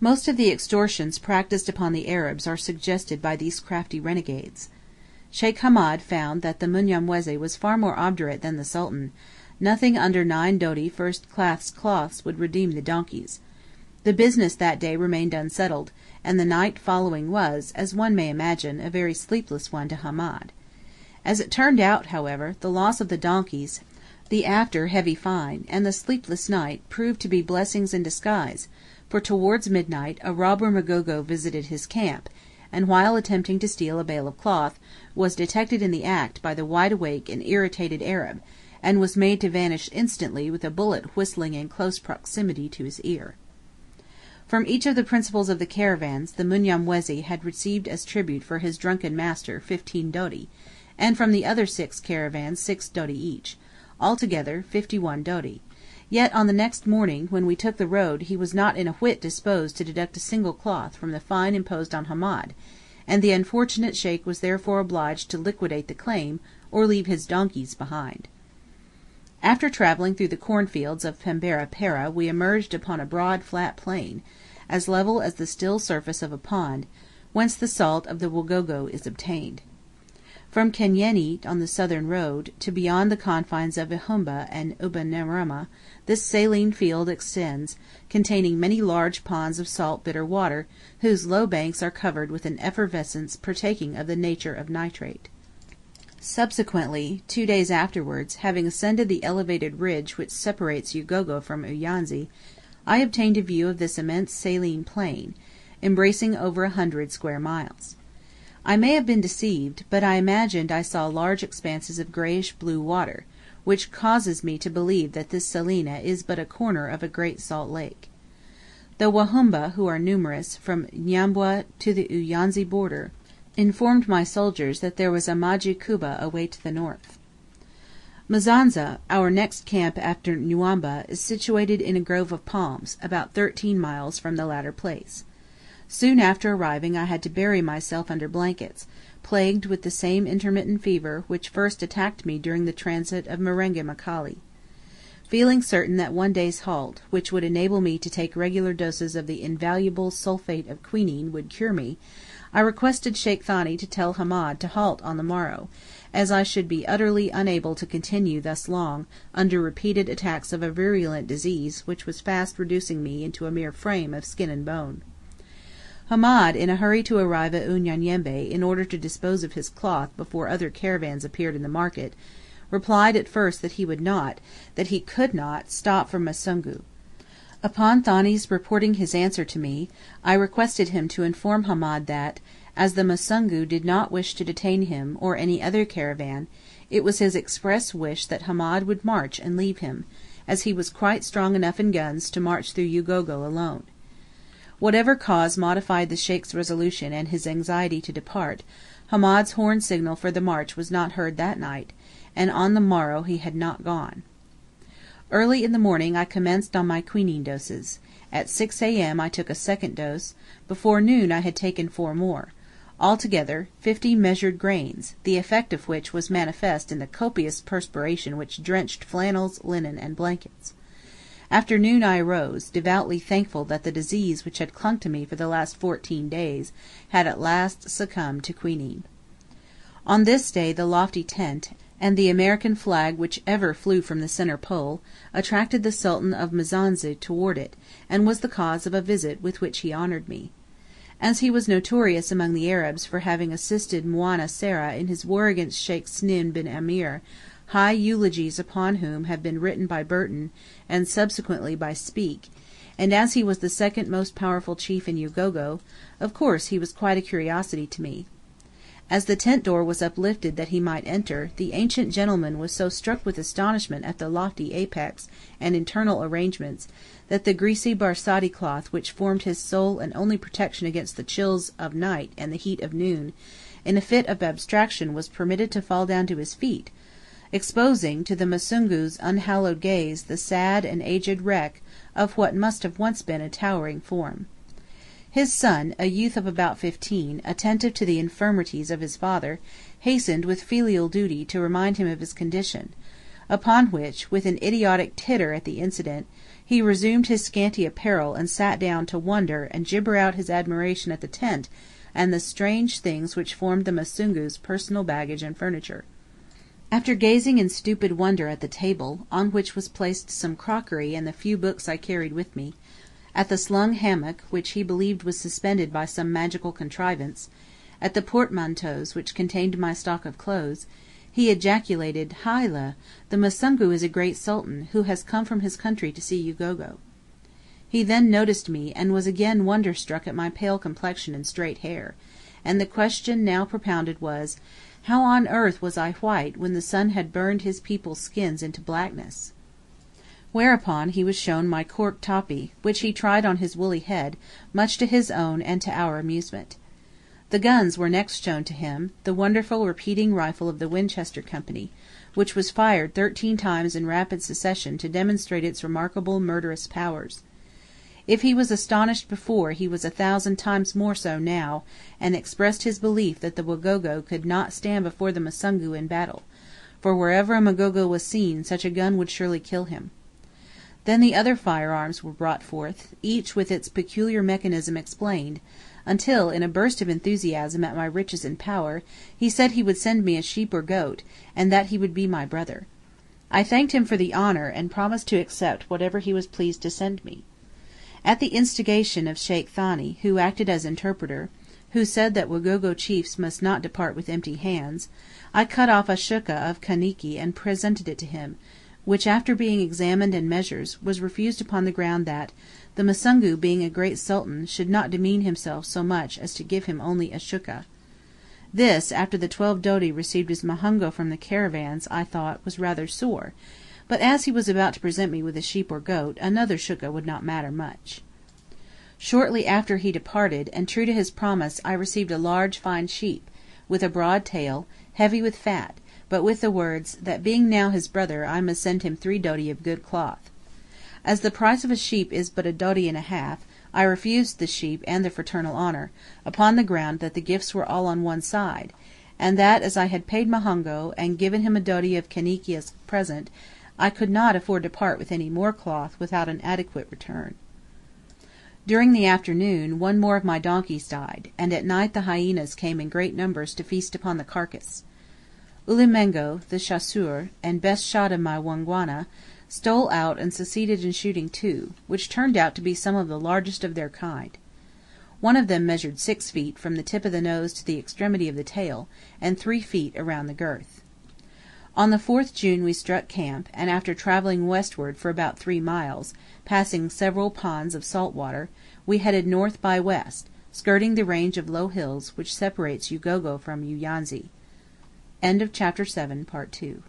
Most of the extortions practised upon the Arabs are suggested by these crafty renegades. Sheikh Hamed found that the Mnyamwezi was far more obdurate than the Sultan; nothing under 9 doti first class cloths would redeem the donkeys. The business that day remained unsettled, and the night following was, as one may imagine, a very sleepless one to Hamed. As it turned out, however, the loss of the donkeys, the after heavy fine, and the sleepless night proved to be blessings in disguise, for towards midnight a robber Mgogo visited his camp, and while attempting to steal a bale of cloth, was detected in the act by the wide awake and irritated Arab, and was made to vanish instantly with a bullet whistling in close proximity to his ear. From each of the principals of the caravans the Mnyamwezi had received as tribute for his drunken master 15 doti, and from the other 6 caravans 6 doti each, altogether 51 doti; yet on the next morning when we took the road he was not in a whit disposed to deduct a single cloth from the fine imposed on Hamed, and the unfortunate Sheikh was therefore obliged to liquidate the claim, or leave his donkeys behind. After travelling through the cornfields of Pembera Pera we emerged upon a broad flat plain, as level as the still surface of a pond, whence the salt of the Wagogo is obtained. From Kenyeni on the southern road, to beyond the confines of Ihumba and Ubanarama, this saline field extends, containing many large ponds of salt bitter water, whose low banks are covered with an effervescence partaking of the nature of nitrate. Subsequently, 2 days afterwards, having ascended the elevated ridge which separates Ugogo from Uyanzi, I obtained a view of this immense saline plain, embracing over 100 square miles. I may have been deceived, but I imagined I saw large expanses of greyish blue water, which causes me to believe that this salina is but a corner of a great salt lake. The Wahumba, who are numerous, from Nyambwa to the Uyanzi border, informed my soldiers that there was a Maji Kuba away to the north. Mzanza, our next camp after Nyambwa, is situated in a grove of palms, about 13 miles from the latter place. Soon after arriving I had to bury myself under blankets, plagued with the same intermittent fever which first attacked me during the transit of Marenga Mkali. Feeling certain that one day's halt, which would enable me to take regular doses of the invaluable sulphate of quinine, would cure me, I requested Sheikh Thani to tell Hamed to halt on the morrow, as I should be utterly unable to continue thus long under repeated attacks of a virulent disease which was fast reducing me into a mere frame of skin and bone. Hamed, in a hurry to arrive at Unyanyembe in order to dispose of his cloth before other caravans appeared in the market, replied at first that he would not, that he could not, stop for Musungu. Upon Thani's reporting his answer to me, I requested him to inform Hamed that, as the Musungu did not wish to detain him or any other caravan, it was his express wish that Hamed would march and leave him, as he was quite strong enough in guns to march through Ugogo alone. Whatever cause modified the Sheikh's resolution and his anxiety to depart, Hamed's horn signal for the march was not heard that night, and on the morrow he had not gone. Early in the morning I commenced on my quinine doses. At 6 a.m. I took a second dose; before noon I had taken 4 more; altogether 50 measured grains, the effect of which was manifest in the copious perspiration which drenched flannels, linen, and blankets. After noon I arose, devoutly thankful that the disease which had clung to me for the last 14 days had at last succumbed to quinine. On this day the lofty tent, and the American flag which ever flew from the centre pole, attracted the Sultan of Mzanza toward it, and was the cause of a visit with which he honoured me. As he was notorious among the Arabs for having assisted Mwana Sera in his war against Sheikh Snin bin Amir, high eulogies upon whom have been written by Burton, and subsequently by Speke, and as he was the second most powerful chief in Ugogo, of course he was quite a curiosity to me. As the tent door was uplifted that he might enter, the ancient gentleman was so struck with astonishment at the lofty apex and internal arrangements, that the greasy Barsati cloth which formed his sole and only protection against the chills of night and the heat of noon, in a fit of abstraction was permitted to fall down to his feet, exposing to the Musungu's unhallowed gaze the sad and aged wreck of what must have once been a towering form. His son, a youth of about 15, attentive to the infirmities of his father, hastened with filial duty to remind him of his condition; upon which, with an idiotic titter at the incident, He resumed his scanty apparel and sat down to wonder and gibber out his admiration at the tent and the strange things which formed the Musungu's personal baggage and furniture. After gazing in stupid wonder at the table, on which was placed some crockery and the few books I carried with me, at the slung hammock, which he believed was suspended by some magical contrivance, at the portmanteaus which contained my stock of clothes, he ejaculated, "Haila! The Musungu is a great Sultan, who has come from his country to see Ugogo." He then noticed me, and was again wonder-struck at my pale complexion and straight hair, and the question now propounded was, how on earth was I white when the sun had burned his people's skins into blackness? Whereupon he was shown my cork toppy, which he tried on his woolly head, much to his own and to our amusement. The guns were next shown to him, the wonderful repeating rifle of the Winchester Company, which was fired 13 times in rapid succession to demonstrate its remarkable murderous powers. If he was astonished before, he was 1,000 times more so now, and expressed his belief that the Wagogo could not stand before the Musungu in battle, for wherever a Mgogo was seen such a gun would surely kill him. Then the other firearms were brought forth, each with its peculiar mechanism explained, until, in a burst of enthusiasm at my riches and power, he said he would send me a sheep or goat, and that he would be my brother. I thanked him for the honour, and promised to accept whatever he was pleased to send me. At the instigation of Sheikh Thani, who acted as interpreter, who said that Wagogo chiefs must not depart with empty hands, I cut off a shukka of Kaniki and presented it to him, which, after being examined and measured, was refused upon the ground that, the Musungu being a great Sultan, should not demean himself so much as to give him only a shukka. This, after the 12 doti received as muhongo from the caravans, I thought, was rather sore, but as he was about to present me with a sheep or goat, another shukka would not matter much. Shortly after he departed, and true to his promise, I received a large fine sheep, with a broad tail, heavy with fat, but with the words, that being now his brother, I must send him 3 doti of good cloth. As the price of a sheep is but a doti and a half, I refused the sheep and the fraternal honour, upon the ground that the gifts were all on one side, and that as I had paid muhongo, and given him a doti of Kaniki as present, I could not afford to part with any more cloth without an adequate return. During the afternoon, one more of my donkeys died, and at night the hyenas came in great numbers to feast upon the carcass. Ulimengo, the chasseur, and best shot of my Wangwana, stole out and succeeded in shooting 2, which turned out to be some of the largest of their kind. One of them measured 6 feet from the tip of the nose to the extremity of the tail, and 3 feet around the girth. On the 4th June we struck camp, and after travelling westward for about 3 miles, passing several ponds of salt water, we headed north by west, skirting the range of low hills which separates Ugogo from Uyanzi. End of Chapter 7, Part 2.